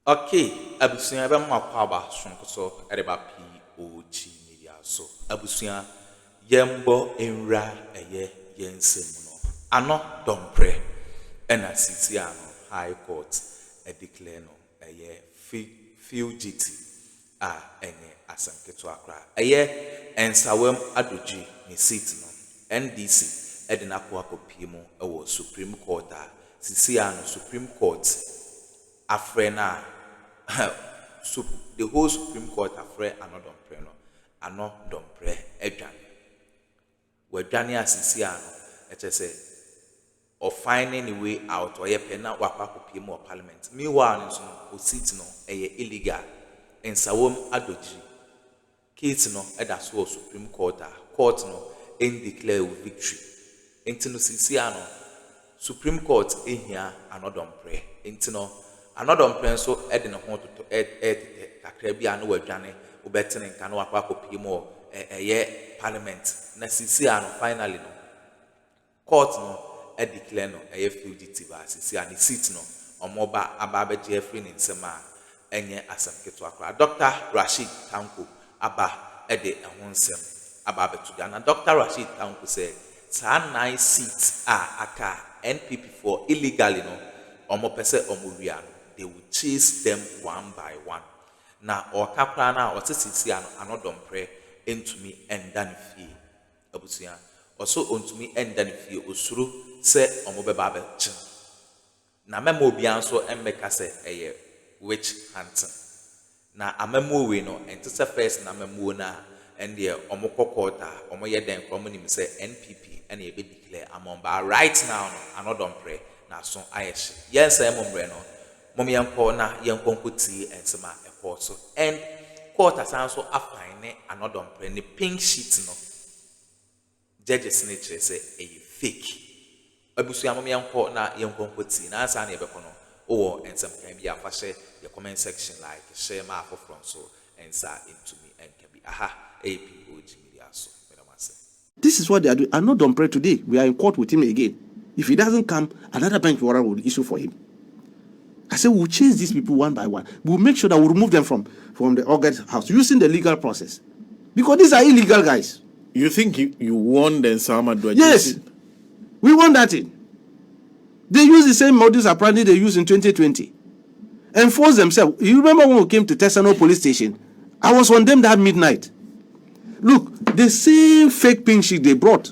Okay, abusuya be ma kwa ba sonko so ereba POG Media so abusuya yembo enra eye yensem no ano Dompreh ena sisi ano High Court declare no eye fugitive enye asanketo akra eye ensawem adoji ni seat no NDC edina kwa akopie mu ewo Supreme Court sisi ano Supreme Court afrena the whole Supreme Court afre ano Dompreh edwane wadwane asisi ano etese or finding a way out or ye pena wakwa mu parliament meanwhile nso o seat no illegal and sawom adoji case no eda so Supreme Court no declare victory enti no sisi ano Supreme Court ehia ano Dompreh enti no ano Dompreh so ede ne ho to kakra bia no wadwane obetene nka no wakwa mu parliament na sisi ano finally no court no declare no fugitive asisi and seat no omoba aba free in nsema enye asam keto akra Dr. Rišǩ aba ede ehon nsem aba betuga na Dr. Rišǩ say sa 9 seats aka NPP for illegally no omo pese omo wia no they will chase them one by one na okakra na otesisi ano Dompreh entumi endane fie abusia also ontumi endane fie osuru se omobeba be chi na memo bia nso emmeka se eye witch hunting na amemo we no entese first na memo na ende omokokota omoye den kromonim se NPP ene ebe declare amomba right now no ano Dompreh na so ayeshi yes emombre no momyanko na yankonkoti ensema ekọ so and court asanso afine ano Dompreh ne pink sheet no judges ne chere say eye fake abusu amom yanko na yankonkoti na asa na ebekọ no owo ensem kan bia fa share the comment section like share ma from so ensa into me and can be POG Media so this is what they are doing. I know Dompreh today. We are in court with him again. If he doesn't come, another bench warrant will issue for him. I said we'll chase these people one by one. We'll make sure that we remove them from the August house using the legal process. Because these are illegal guys. You think you won the Nsama Addo? Yes. We won that in. They use the same modus operandi they used in 2020. Enforce themselves. You remember when we came to Tesano police station? I was on them that midnight. Look, the same fake pink sheet they brought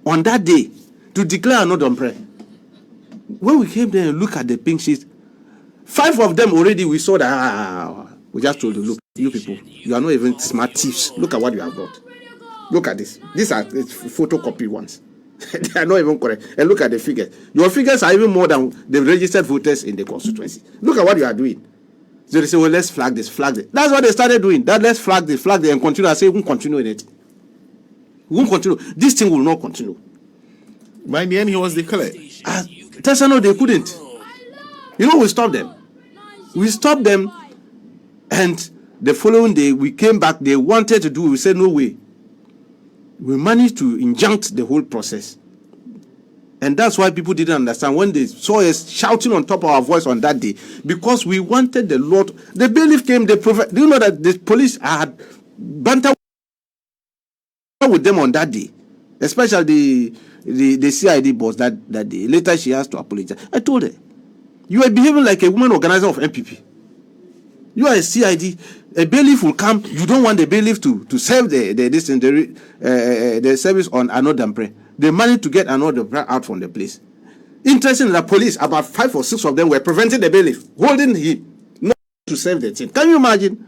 on that day to declare another Dompreh. When we came there and look at the pink sheet, 5 of them already we saw that we just told you, look, you people, you are not even smart thieves. Look at what you have brought. Look at this. These are photocopy ones. They are not even correct. And look at the figures. Your figures are even more than the registered voters in the constituency. Look at what you are doing. So they say, well, let's flag this, flag this. That's what they started doing. That let's flag this, and continue. I say, we won't continue in it. We won't continue. This thing will not continue. By the end, he was declared. Tesano, they couldn't. You know, we stopped them. We stopped them, and the following day, we came back. They wanted to do it. We said, no way. We managed to injunct the whole process. And that's why people didn't understand when they saw us shouting on top of our voice on that day, because we wanted the Lord. The bailiff came, do you know that the police had banter with them on that day, especially the CID boss that day. Later she has to apologize. I told her, you are behaving like a woman organizer of MPP. You are a CID. A bailiff will come. You don't want the bailiff to serve the service on another Dompreh. They managed to get another Dompreh out from the place. Interesting, the police, about 5 or 6 of them were preventing the bailiff, holding him not to serve the thing. Can you imagine?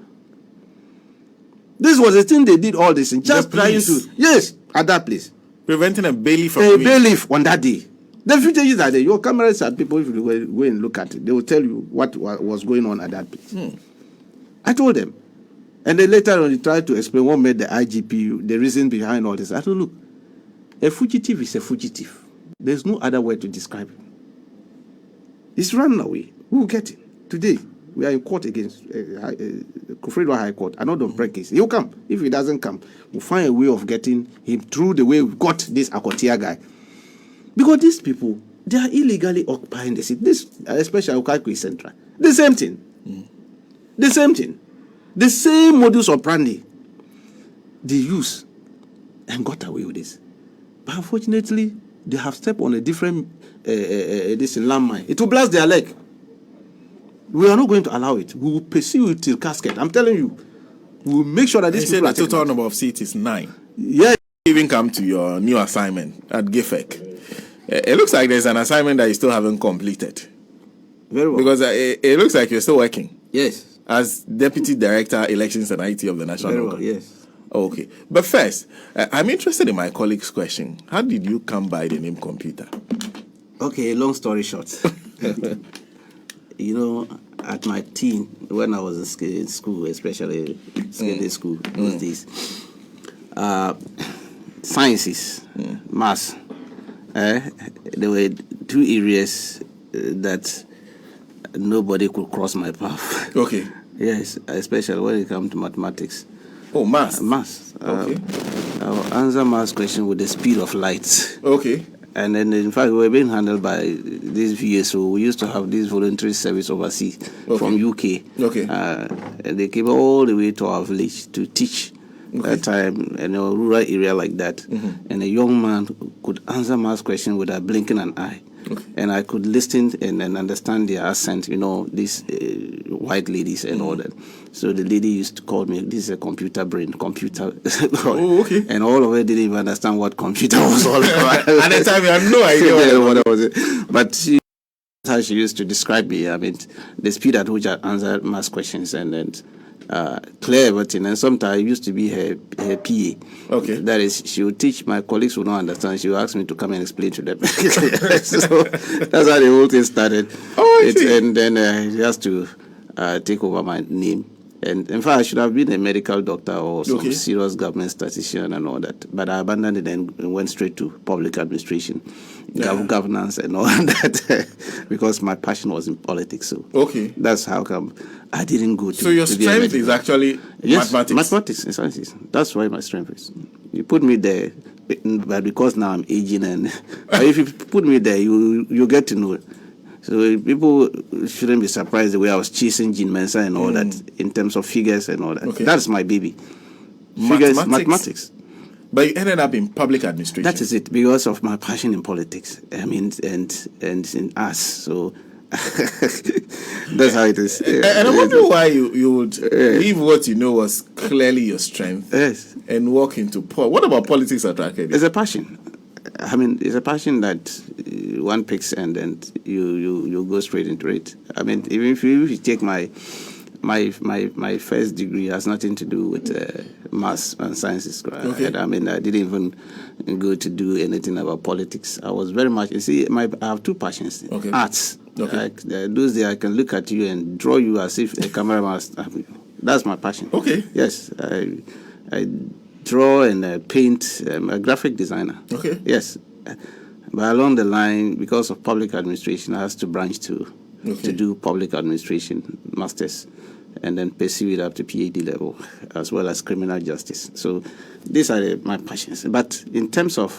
This was the thing they did all this in, just trying to, yes, at that place. Preventing a bailiff from a bailiff on that day. The footages are there. Your cameras are people, if you go and look at it, they will tell you what was going on at that place. I told them. And then later on, he tried to explain what made the IGP, the reason behind all this. I told, look, a fugitive is a fugitive. There's no other way to describe it. It's running away. We will get it. Today, we are in court against Akuffo High Court. Another Dompreh case. He'll come. If he doesn't come, we'll find a way of getting him through the way we got this Akotia guy. Because these people, they are illegally occupying the city. This, especially Akuffo Central. The same thing. The same thing. The same modus operandi they use and got away with this. But unfortunately, they have stepped on a different this landmine. It will blast their leg. We are not going to allow it. We will pursue it till casket. I'm telling you. We will make sure that these people the are taken total out. number of seats is 9. Yeah. Even come to your new assignment at GIFEC. It looks like there's an assignment that you still haven't completed. Very well. Because it looks like you're still working. Yes. As Deputy Director, Elections and IT of the National Very well, Government. yes. Okay. But first, I'm interested in my colleague's question. How did you come by the name computer? Okay, long story short. You know, at my teen, when I was in school, especially secondary school, those days, sciences, maths, there were 2 areas that nobody could cross my path. Okay. Yes, especially when it comes to mathematics. Oh, maths. Maths. Okay. I'll answer maths question with the speed of light. Okay. And then, in fact, we were being handled by this VSO. We used to have this voluntary service overseas from UK. Okay. And they came all the way to our village to teach that time in a rural area like that. And a young man could answer maths question without blinking an eye. Okay. And I could listen and understand their accent, you know, these white ladies and all that. So the lady used to call me, this is a computer brain, computer. Oh, okay. And all of it didn't even understand what computer was all about. At the time, you had no idea what it was. But how she used to describe me, I mean, the speed at which I answered math questions and then clear everything. And sometimes I used to be her PA. Okay. That is, she would teach, my colleagues would not understand. She would ask me to come and explain to them. So that's how the whole thing started. Oh, I see. And then he has to take over my name. And in fact, I should have been a medical doctor or some serious government statistician and all that. But I abandoned it and went straight to public administration, governance and all that, because my passion was in politics. So that's how come I didn't go to. So your strength is actually mathematics? Mathematics and sciences. That's why my strength is. You put me there, but because now I'm aging, and if you put me there, you get to know it. So people shouldn't be surprised the way I was chasing Jean Mensa and all that in terms of figures and all that. Okay. That's my baby. Figures, mathematics. But you ended up in public administration. That is it, because of my passion in politics. I mean, and in us. So that's how it is. And I wonder why you would leave what you know was clearly your strength and walk into politics. What about politics attracted you? It's a passion. I mean, it's a passion that one picks and then you go straight into it. I mean, even if you take my first degree, has nothing to do with maths and sciences. Okay. I mean, I didn't even go to do anything about politics. I was very much, you see, I have 2 passions. Okay. Arts. Okay. Like, those days I can look at you and draw you as if a cameraman. That's my passion. Okay. Yes. I draw and paint. I'm a graphic designer. Okay. Yes. But along the line, because of public administration, I has to branch to do public administration masters and then pursue it up to PhD level, as well as criminal justice. So these are my passions. But in terms of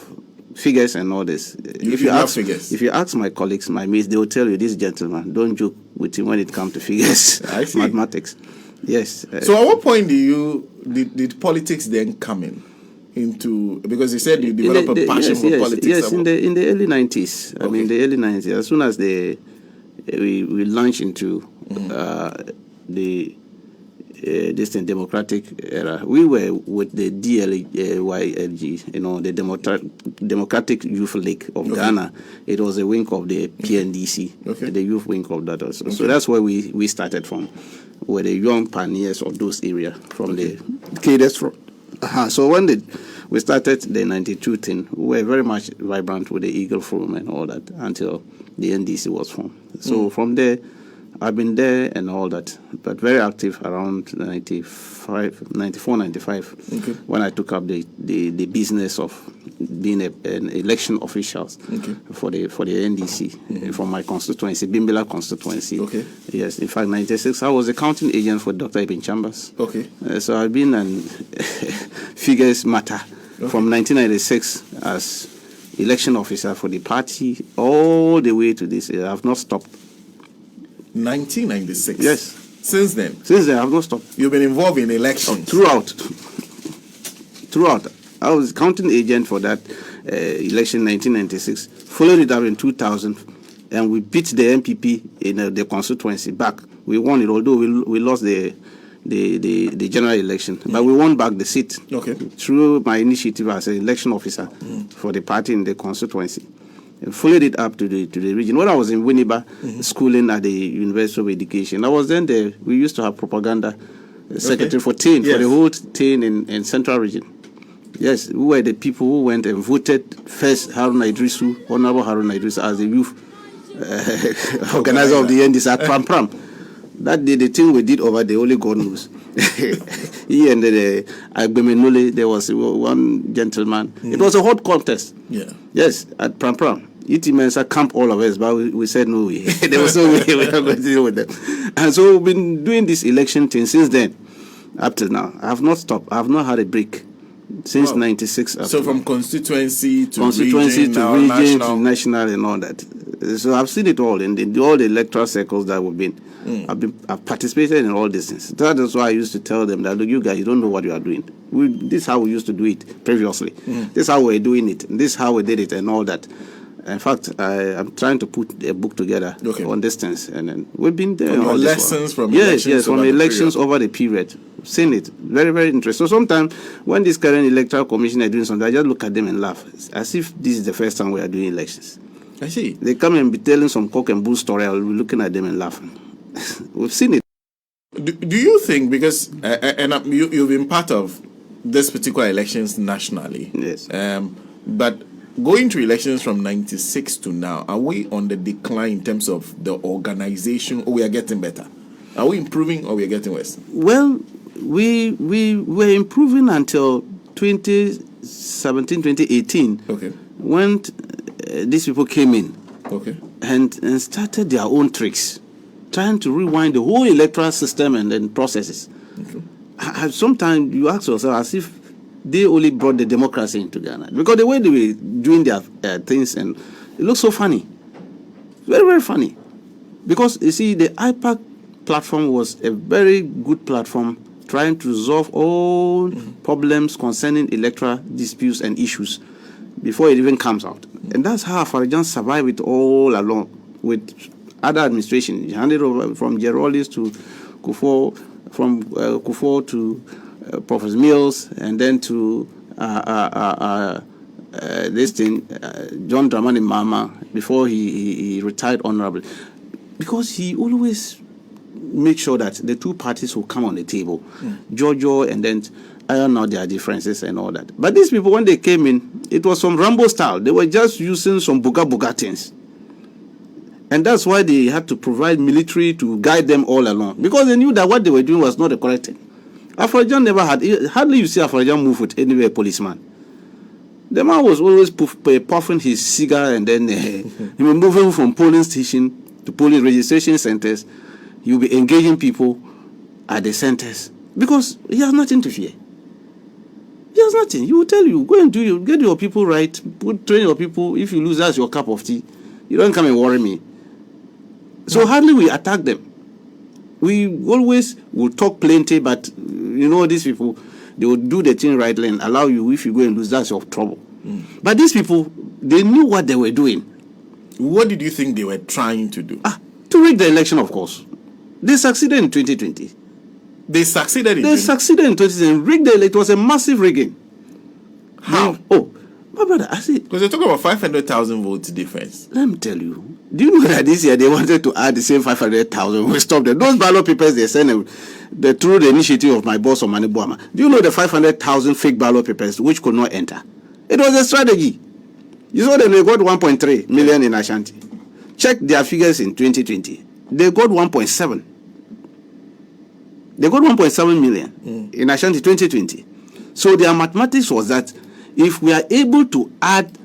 figures and all this, if you ask my colleagues, my mates, they will tell you, this gentleman, don't joke with him when it comes to figures, mathematics. Yes. So at what point did politics then come into, because you said you developed a passion for politics? Yes, in the early 90s. I mean, the early 90s. As soon as we launched into this democratic era, we were with the DLYLG, you know, the Democratic Youth League of Ghana. It was a wing of the PNDC, the youth wing of that also. So that's where we started from. Were the young pioneers of those areas from the cadets from. So when we started the 92 thing, we were very much vibrant with the Eagle Forum and all that until the NDC was formed. So from there, I've been there and all that, but very active around 94, 95, when I took up the business of being an election official for the NDC from my constituency, Bimbila constituency. Yes, in fact, 96, I was a counting agent for Dr. Ibn Chambers. So I've been an figures matter from 1996 as election officer for the party all the way to this. I've not stopped. 1996. Yes. Since then? Since then, I have not stopped. You've been involved in elections? Throughout. I was counting agent for that election 1996. Followed it up in 2000, and we beat the MPP in the constituency back. We won it, although we lost the general election, but we won back the seat through my initiative as an election officer for the party in the constituency. And followed it up to the region. When I was in Winneba, schooling at the University of Education, I was then there. We used to have propaganda secretary for TAIN, for the whole TAIN in Central Region. Yes, we were the people who went and voted first Honorable Haruna Idrisu, as the youth organizer of the NDC at Pram Pram. That day, the thing we did over there, only God knows. He and Agbemenole, there was one gentleman. It was a hot contest. Yeah. Yes, at Pram Pram. E.T. Mensah camped all of us, but we said no way. There was no way we were going to deal with them. And so we've been doing this election thing since then, up till now. I have not stopped. I have not had a break since 96. So from constituency to region, to national and all that. So I've seen it all in all the electoral circles that we've been. I've participated in all these things. That is why I used to tell them that, look, you guys, you don't know what you are doing. This is how we used to do it previously. This is how we're doing it. This is how we did it and all that. In fact, I'm trying to put a book together on this things. And then we've been there. From lessons from elections. Yes, from elections over the period. Seen it. Very, very interesting. So sometimes when this current electoral commission are doing something, I just look at them and laugh. As if this is the first time we are doing elections. I see. They come and be telling some cock and bull story. I'll be looking at them and laughing. We've seen it. Do you think, because you've been part of this particular elections nationally, yes, but going to elections from 96 to now, are we on the decline in terms of the organization, or we are getting better? Are we improving or we are getting worse? Well, we were improving until 2017, 2018, when these people came in and started their own tricks, trying to rewind the whole electoral system and then processes. Sometimes you ask yourself as if they only brought the democracy into Ghana, because the way they were doing their things, and it looks so funny, very, very funny. Because you see, the IPAC platform was a very good platform trying to resolve all problems concerning electoral disputes and issues before it even comes out. And that's how Afarajan survived it all along with other administration. He handed over from Gerolis to Akuffo, from Akuffo to Professor Mills, and then to this thing, John Dramani Mahama, before he retired honorably. Because he always made sure that the two parties will come on the table, Jojo, and then iron out their differences and all that. But these people, when they came in, it was some Rambo style. They were just using some buga things. And that's why they had to provide military to guide them all along, because they knew that what they were doing was not the correct thing. Afarajan never had, hardly you see Afarajan move with anywhere policeman. The man was always puffing his cigar, and then he was moving from polling station to polling registration centers. He will be engaging people at the centers because he has nothing to fear. He has nothing. He will tell you, go and get your people right, train your people. If you lose, that's your cup of tea. You don't come and worry me. So hardly we attack them. We always will talk plenty, but you know, these people, they will do the thing rightly and allow you. If you go and lose, that's your trouble. But these people, they knew what they were doing. What did you think they were trying to do? To rig the election, of course. They succeeded in 2020. They succeeded in 2020. Rigged the election. It was a massive rigging. How? My brother, I said, because they talk about 500,000 votes difference. Let me tell you. Do you know that this year they wanted to add the same 500,000? We stopped them. Those ballot papers they sent through the initiative of my boss, Omani Bawumia. Do you know the 500,000 fake ballot papers which could not enter? It was a strategy. You saw them, they got 1.3 million in Ashanti. Check their figures in 2020. They got 1.7. They got 1.7 million in Ashanti 2020. So their mathematics was that if we are able to add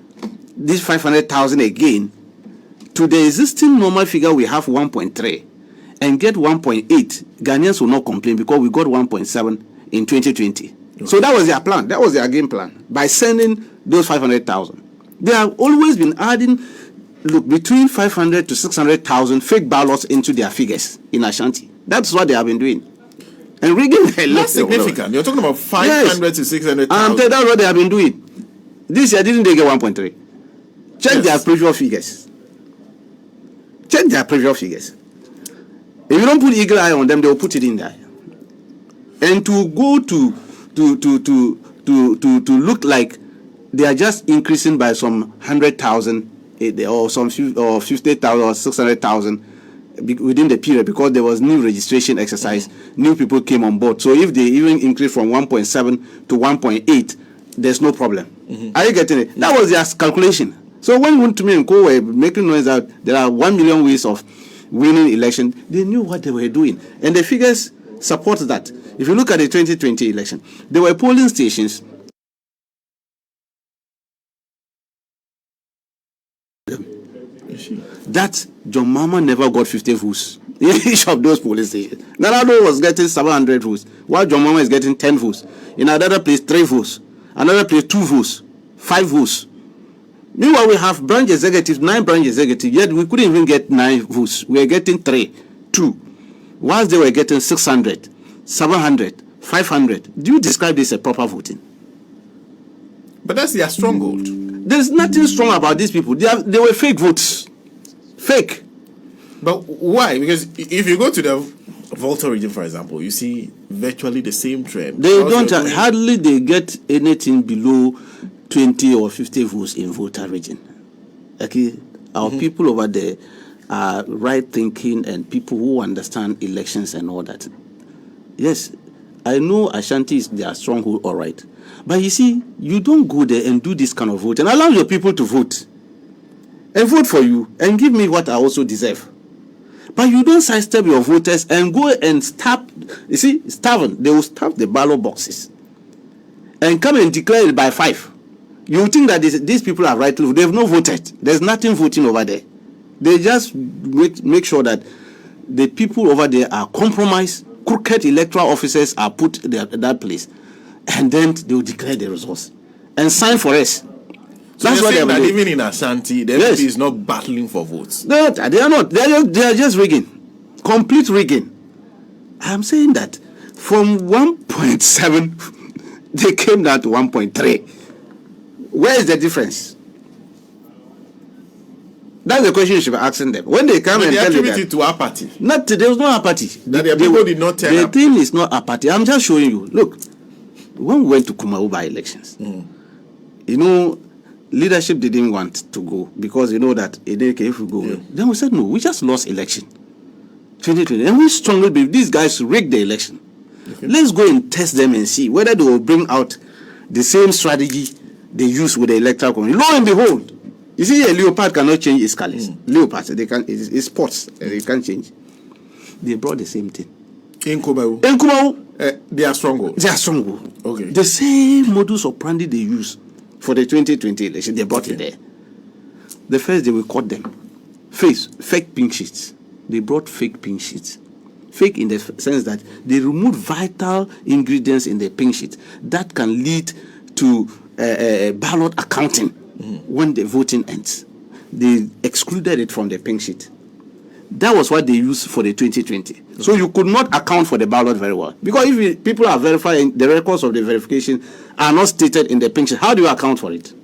this 500,000 again to the existing normal figure, we have 1.3 and get 1.8, Ghanaians will not complain because we got 1.7 in 2020. Okay. So that was their plan. That was their game plan by sending those 500,000. They have always been adding, between 500 to 600,000 fake ballots into their figures in Ashanti. That's what they have been doing. And rigging the election. That's significant. You're talking about 500 to 600,000. That's what they have been doing. This year, didn't they get 1.3? Check their previous figures. Check their previous figures. If you don't put eagle eye on them, they will put it in there. And to go to look like they are just increasing by some 100,000 or some 50,000 or 600,000 within the period, because there was new registration exercise, new people came on board. So if they even increase from 1.7 to 1.8, there's no problem. Are you getting it? That was their calculation. So when Wontumi and Co were making noise that there are 1 million ways of winning election, they knew what they were doing. And the figures support that. If you look at the 2020 election, there were polling stations that John Mahama never got 50 votes in each of those polling stations. Addo was getting 700 votes, while John Mahama is getting 10 votes. In another place, 3 votes. Another place, 2 votes, 5 votes. Meanwhile, we have branch executives, 9 branch executives, yet we couldn't even get 9 votes. We are getting 3, 2. Whilst they were getting 600, 700, 500. Do you describe this as proper voting? But that's their stronghold. There's nothing strong about these people. They were fake votes. Fake. But why? Because if you go to the Volta region, for example, you see virtually the same trend. They hardly they get anything below 20 or 50 votes in Volta region. Okay, our people over there are right thinking and people who understand elections and all that. Yes, I know Ashanti is their stronghold, all right. But you see, you don't go there and do this kind of vote and allow your people to vote and vote for you and give me what I also deserve. But you don't sidestep your voters and go and starve. You see, starving. They will starve the ballot boxes and come and declare it by 5. You think that these people are right to vote. They have not voted. There's nothing voting over there. They just make sure that the people over there are compromised. Crooked electoral officers are put at that place. And then they will declare the results and sign for us. So that's what they're even in Ashanti, the MP is not battling for votes. They are not. They are just rigging. Complete rigging. I'm saying that from 1.7, they came down to 1.3. Where is the difference? That's the question you should be asking them. When they come and tell you that, to apathy. There was no apathy. That the people did not tell. The thing is not apathy. I'm just showing you. Look, when we went to Kumau by elections, you know, leadership didn't want to go because you know that if we go, then we said no. We just lost election 2020, and we strongly believe these guys rigged the election. Okay. Let's go and test them and see whether they will bring out the same strategy they use with the electoral commission. Lo and behold, you see, a leopard cannot change its colors. Leopards, they can. It's spots, they can't change. They brought the same thing. In Kumau, they are stronghold. They are stronghold. Okay. The same modus operandi they use for the 2020 election, they brought it there. The first day we caught them. Fake pink sheets. They brought fake pink sheets. Fake in the sense that they removed vital ingredients in the pink sheet that can lead to ballot accounting when the voting ends. They excluded it from the pink sheet. That was what they used for the 2020. Okay. So you could not account for the ballot very well. Because if people are verifying, the records of the verification are not stated in the pink sheet, how do you account for it?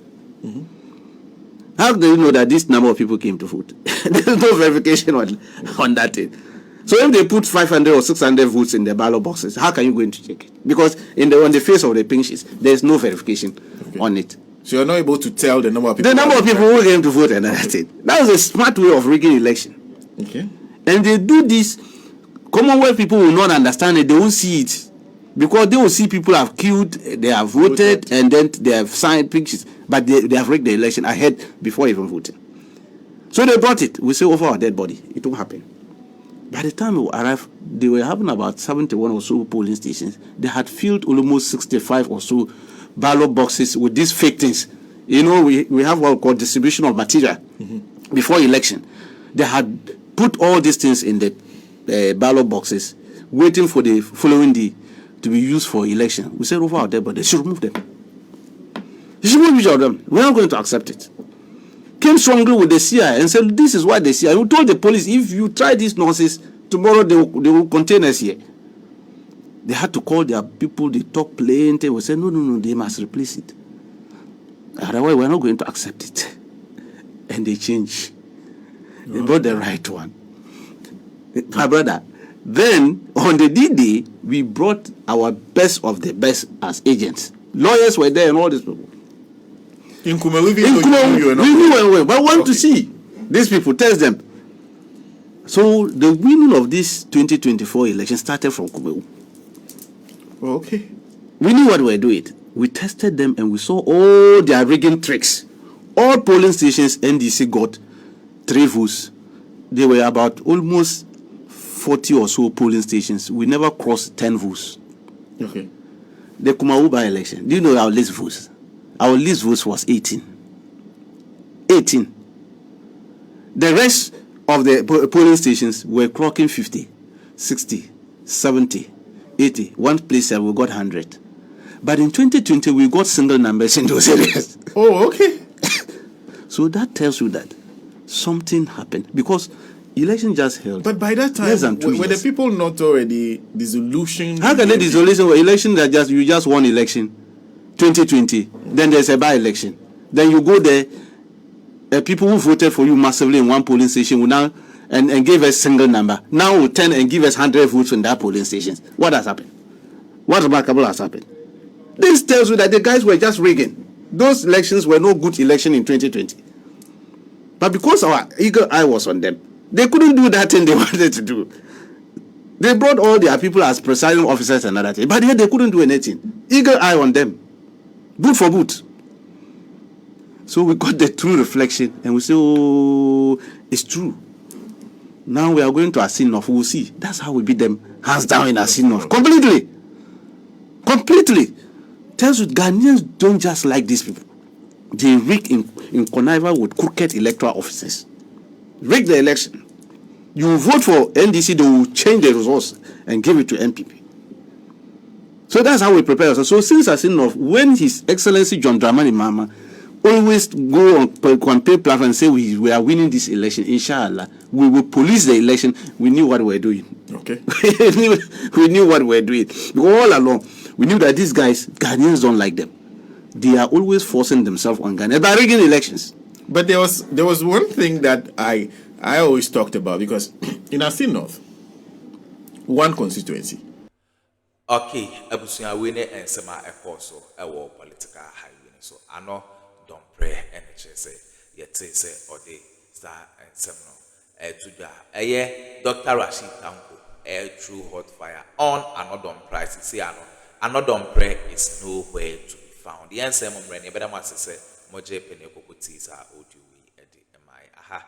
How do you know that this number of people came to vote? There's no verification on that thing. So if they put 500 or 600 votes in the ballot boxes, how can you go in to check it? Because on the face of the pink sheets, there's no verification on it. So you're not able to tell the number of people. The number of people who came to vote and that's it. That was a smart way of rigging election. Okay. And they do this. Commonwealth people will not understand it. They won't see it. Because they will see people have killed, they have voted, and then they have signed pictures. But they have rigged the election ahead before even voting. So they brought it. We say over our dead body. It won't happen. By the time we arrived, they were having about 71 or so polling stations. They had filled almost 65 or so ballot boxes with these fake things. You know, we have what we call distribution of material before election. They had put all these things in the ballot boxes, waiting for the following day to be used for election. We said over our dead body, they should remove them. They should remove each of them. We're not going to accept it. Came strongly with the CI and said, this is why the CI. We told the police, if you try this nonsense, tomorrow they will contain us here. They had to call their people, they talk plenty. We said, no, they must replace it. Otherwise, we're not going to accept it. And they changed. They brought the right one. My brother, then on the D-Day, we brought our best of the best as agents. Lawyers were there and all these people. In Kume, we knew, but I want to see these people, test them. So the winning of this 2024 election started from Kume. Okay. We knew what we were doing. We tested them and we saw all their rigging tricks. All polling stations, NDC got 3 votes. There were about almost 40 or so polling stations. We never crossed 10 votes. Okay. The Kumawu by-election, do you know our least votes? Our least votes was 18. 18. The rest of the polling stations were clocking 50, 60, 70, 80. One place we got 100. But in 2020, we got single numbers in those areas. Oh, okay. So that tells you that something happened because election just held. But by that time, less than 2 were years. the people not already dissolution? How can they dissolution or election that you just won election 2020? Then there's a by-election. Then you go there, people who voted for you massively in one polling station will now and gave us single number. Now will turn and give us 100 votes in that polling stations. What has happened? What remarkable has happened? This tells you that the guys were just rigging. Those elections were no good election in 2020. But because our eagle eye was on them, they couldn't do that thing they wanted to do. They brought all their people as presiding officers and other things, but yet they couldn't do anything. Eagle eye on them. Boot for boot. So we got the true reflection and we say, oh, it's true. Now we are going to Asinov. We'll see. That's how we beat them hands down in Asinov. Completely. Completely. Tells you Ghanaians don't just like these people. They rig in connival with crooked electoral officers. Rig the election. You vote for NDC, they will change the results and give it to MPP. So that's how we prepare ourselves. So since Asinov, when His Excellency John Dramani Mahama always go on campaign platform and say we are winning this election, inshallah, we will police the election. We knew what we were doing. Okay. we knew what we were doing. Because all along, we knew that these guys, Ghanaians don't like them. They are always forcing themselves on Ghana by rigging elections. But there was one thing that I always talked about, because in Asin North, one constituency. Okay, abusuya we ne ensema ekoso ewo political highway so ano Dompreh NHS say yete say ode sa ensem no tuja eye Dr. Rashid Tanko true hot fire on another Dompreh say ano Dompreh is nowhere to be found. The ensem mrene better must say moje penekoko tisa audio we edi mai aha